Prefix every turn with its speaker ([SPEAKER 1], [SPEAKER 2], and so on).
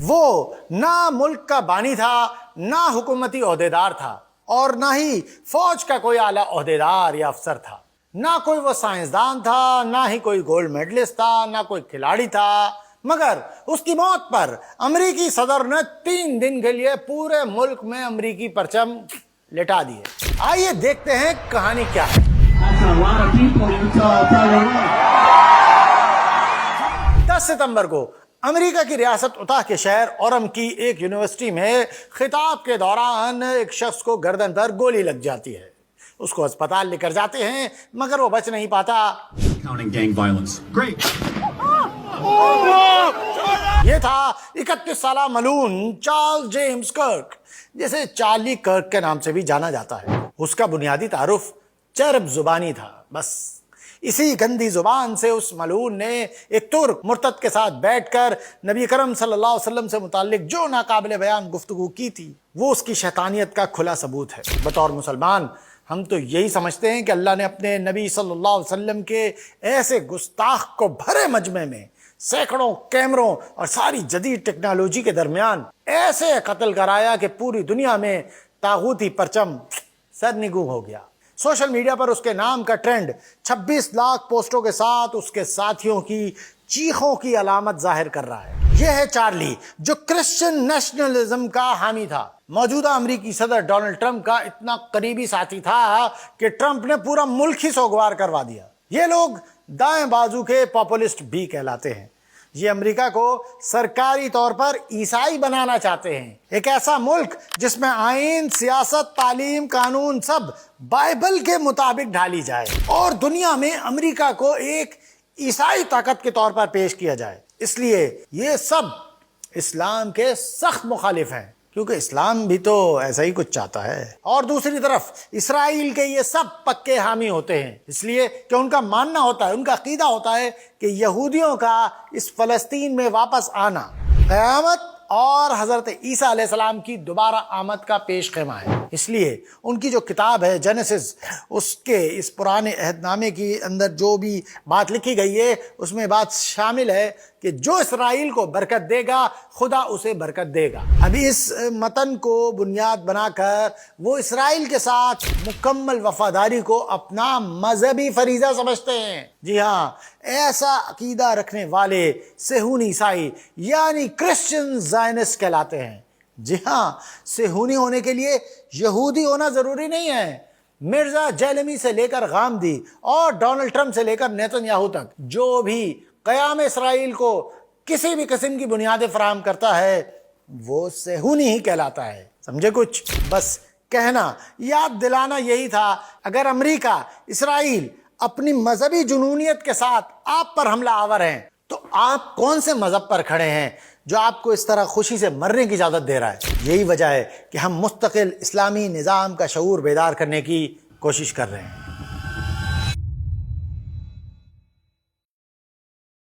[SPEAKER 1] وہ نہ ملک کا بانی تھا، نہ حکومتی عہدیدار تھا، اور نہ ہی فوج کا کوئی اعلیٰ عہدیدار یا افسر تھا، نہ کوئی وہ سائنسدان تھا، نہ ہی کوئی گولڈ میڈلسٹ تھا، نہ کوئی کھلاڑی تھا، مگر اس کی موت پر امریکی صدر نے 3 دن کے لیے پورے ملک میں امریکی پرچم لٹا دیے۔ آئیے دیکھتے ہیں کہانی کیا ہے۔ 10 ستمبر کو امریکہ کی ریاست اتاہ کے شہر اورم کی ایک یونیورسٹی میں خطاب کے دوران ایک شخص کو گردن پر گولی لگ جاتی ہے۔ اس کو اسپتال لے کر جاتے ہیں مگر وہ بچ نہیں پاتا۔ یہ تھا 31 سالہ ملون چارلز جیمز کرک، جسے چارلی کرک کے نام سے بھی جانا جاتا ہے۔ اس کا بنیادی تعارف چرب زبانی تھا۔ بس اسی گندی زبان سے اس ملعون نے ایک ترک مرتد کے ساتھ بیٹھ کر نبی کرم صلی اللہ علیہ وسلم سے متعلق جو ناقابل بیان گفتگو کی تھی، وہ اس کی شیطانیت کا کھلا ثبوت ہے۔ بطور مسلمان ہم تو یہی سمجھتے ہیں کہ اللہ نے اپنے نبی صلی اللہ علیہ وسلم کے ایسے گستاخ کو بھرے مجمع میں سینکڑوں کیمروں اور ساری جدید ٹیکنالوجی کے درمیان ایسے قتل کرایا کہ پوری دنیا میں طاغوتی پرچم سرنگوں ہو گیا۔ سوشل میڈیا پر اس کے نام کا ٹرینڈ 26 لاکھ پوسٹوں کے ساتھ اس کے ساتھیوں کی چیخوں کی علامت ظاہر کر رہا ہے۔ یہ ہے چارلی، جو کرسچن نیشنلزم کا حامی تھا۔ موجودہ امریکی صدر ڈونلڈ ٹرمپ کا اتنا قریبی ساتھی تھا کہ ٹرمپ نے پورا ملک ہی سوگوار کروا دیا۔ یہ لوگ دائیں بازو کے پاپولسٹ بھی کہلاتے ہیں۔ یہ امریکہ کو سرکاری طور پر عیسائی بنانا چاہتے ہیں، ایک ایسا ملک جس میں آئین، سیاست، تعلیم، قانون سب بائبل کے مطابق ڈھالی جائے اور دنیا میں امریکہ کو ایک عیسائی طاقت کے طور پر پیش کیا جائے۔ اس لیے یہ سب اسلام کے سخت مخالف ہیں، کیونکہ اسلام بھی تو ایسا ہی کچھ چاہتا ہے۔ اور دوسری طرف اسرائیل کے یہ سب پکے حامی ہوتے ہیں، اس لیے کہ ان کا ماننا ہوتا ہے، ان کا عقیدہ ہوتا ہے کہ یہودیوں کا اس فلسطین میں واپس آنا قیامت اور حضرت عیسیٰ علیہ السلام کی دوبارہ آمد کا پیش خیمہ ہے۔ اس لیے ان کی جو کتاب ہے جینیسس، اس کے اس پرانے عہد نامے کے اندر جو بھی بات لکھی گئی ہے، اس میں بات شامل ہے کہ جو اسرائیل کو برکت دے گا خدا اسے برکت دے گا۔ ابھی اس متن کو بنیاد بنا کر وہ اسرائیل کے ساتھ مکمل وفاداری کو اپنا مذہبی فریضہ سمجھتے ہیں۔ جی ہاں، ایسا عقیدہ رکھنے والے صہیونی عیسائی یعنی کرسچن زائنسٹ کہلاتے ہیں۔ جی ہاں، صہیونی ہونے کے لیے یہودی ہونا ضروری نہیں ہے۔ مرزا جیلمی سے لے کر غامدی اور ڈونلڈ ٹرمپ سے لے کر نیتن یاہو تک جو بھی قیام اسرائیل کو کسی بھی قسم کی بنیادیں فراہم کرتا ہے وہ صہیونی ہی کہلاتا ہے۔ سمجھے کچھ؟ بس کہنا، یاد دلانا یہی تھا۔ اگر امریکہ، اسرائیل اپنی مذہبی جنونیت کے ساتھ آپ پر حملہ آور ہیں تو آپ کون سے مذہب پر کھڑے ہیں جو آپ کو اس طرح خوشی سے مرنے کی اجازت دے رہا ہے؟ یہی وجہ ہے کہ ہم مستقل اسلامی نظام کا شعور بیدار کرنے کی کوشش کر رہے ہیں۔